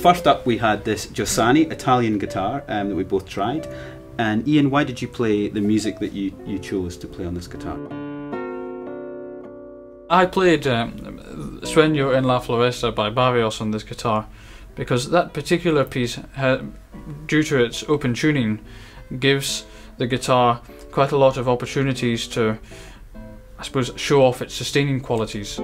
first up we had this Giussani Italian guitar that we both tried. And Ian, why did you play the music that you chose to play on this guitar? I played Sueño en la Floresta by Barrios on this guitar because that particular piece, due to its open tuning, gives the guitar quite a lot of opportunities to, I suppose, show off its sustaining qualities.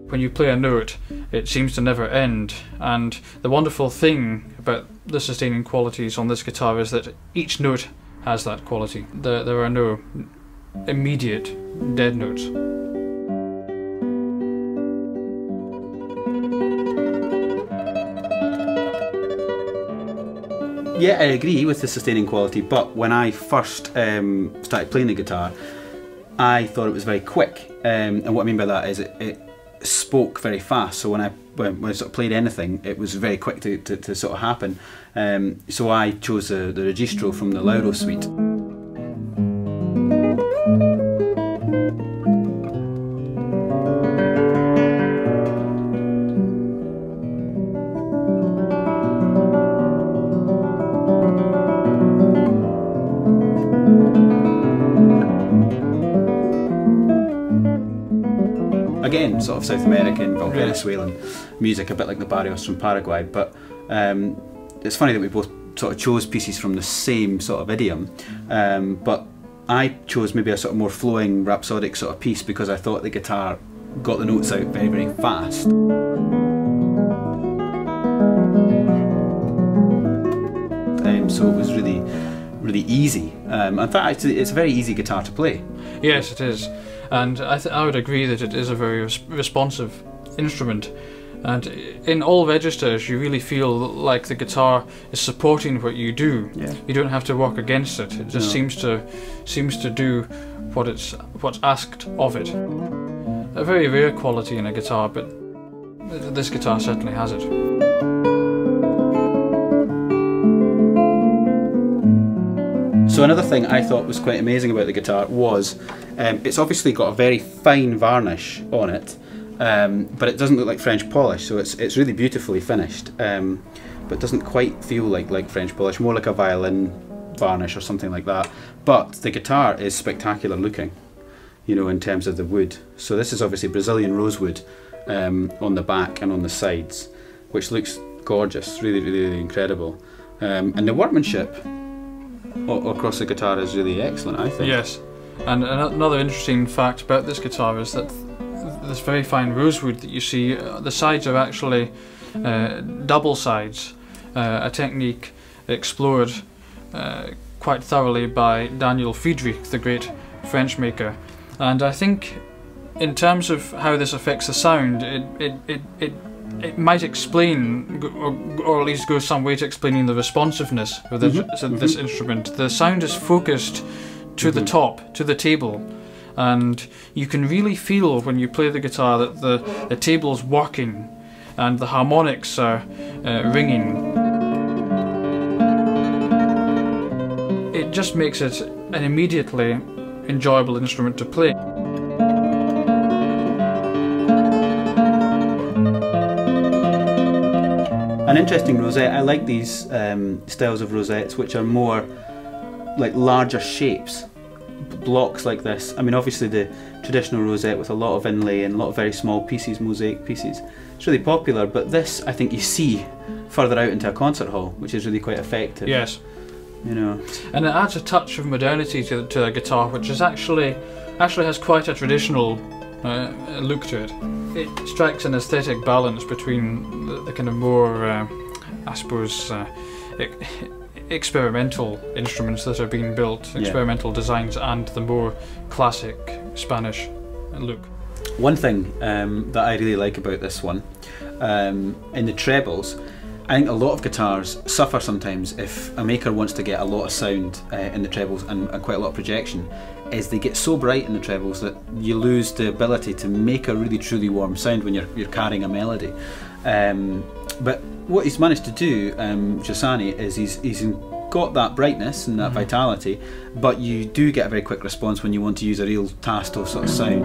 When you play a note, it seems to never end, and the wonderful thing about the sustaining qualities on this guitar is that each note has that quality. There are no immediate dead notes. Yeah, I agree with the sustaining quality, but when I first started playing the guitar, I thought it was very quick, and what I mean by that is it spoke very fast, so when I sort of played anything, it was very quick to sort of happen. So I chose the registro from the Lauro suite. Again, sort of South American, well, Venezuelan music, a bit like the Barrios from Paraguay, but it's funny that we both sort of chose pieces from the same sort of idiom, but I chose maybe a sort of more flowing, rhapsodic sort of piece because I thought the guitar got the notes out very, very fast. So it was really, really easy. In fact, it's a very easy guitar to play. Yes, it is. And I would agree that it is a very responsive instrument, and in all registers you really feel like the guitar is supporting what you do. Yeah. You don't have to work against it. It just seems to do what's asked of it. A very rare quality in a guitar, but this guitar certainly has it. So another thing I thought was quite amazing about the guitar was it's obviously got a very fine varnish on it, but it doesn't look like French polish, so it's really beautifully finished, but doesn't quite feel like French polish, more like a violin varnish or something like that. But the guitar is spectacular looking, you know, in terms of the wood. So this is obviously Brazilian rosewood on the back and on the sides, which looks gorgeous, really, really, really incredible. And the workmanship across the guitar is really excellent, I think. Yes, and another interesting fact about this guitar is that this very fine rosewood that you see, the sides are actually double sides, a technique explored quite thoroughly by Daniel Friedrich, the great French maker. And I think in terms of how this affects the sound, it might explain, or at least go some way to explaining the responsiveness of this instrument. The sound is focused to the top, to the table, and you can really feel when you play the guitar that the table's working and the harmonics are ringing. It just makes it an immediately enjoyable instrument to play. An interesting rosette. I like these styles of rosettes which are more like larger shapes, blocks like this. I mean, obviously the traditional rosette with a lot of inlay and a lot of very small pieces, mosaic pieces, it's really popular, but this I think you see further out into a concert hall, which is really quite effective. Yes. You know. And it adds a touch of modernity to a guitar, which is actually has quite a traditional look to it. It strikes an aesthetic balance between the kind of more, I suppose, experimental instruments that are being built, experimental designs, and the more classic Spanish look. One thing that I really like about this one, in the trebles, I think a lot of guitars suffer sometimes if a maker wants to get a lot of sound in the trebles and quite a lot of projection, is they get so bright in the trebles that you lose the ability to make a really truly warm sound when you're carrying a melody. But what he's managed to do, Giussani, is he's got that brightness and that vitality, but you do get a very quick response when you want to use a real tasto sort of sound.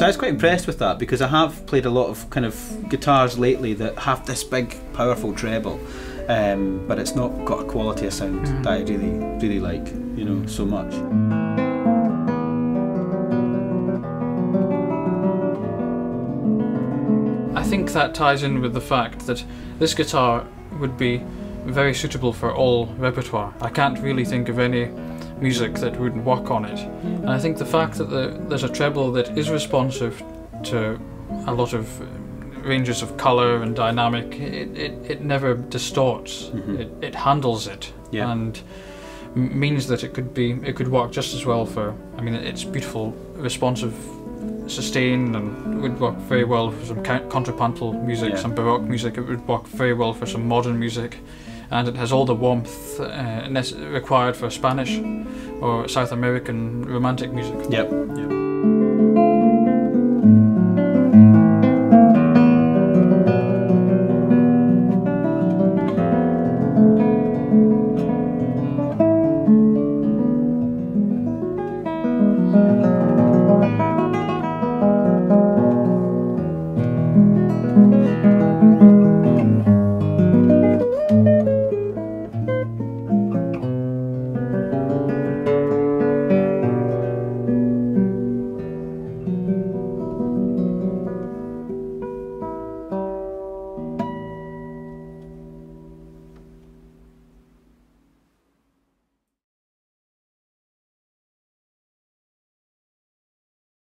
So I was quite impressed with that, because I have played a lot of kind of guitars lately that have this big, powerful treble, but it's not got a quality of sound that I really like, you know, so much. I think that ties in with the fact that this guitar would be very suitable for all repertoire. I can't really think of any music that wouldn't work on it. And I think the fact that there's a treble that is responsive to a lot of ranges of colour and dynamic, it never distorts. It handles it, and means that it could work just as well for, I mean, it's beautiful, responsive sustain, and would work very well for some contrapuntal music, some Baroque music. It would work very well for some modern music, and it has all the warmth required for Spanish or South American romantic music. Yep.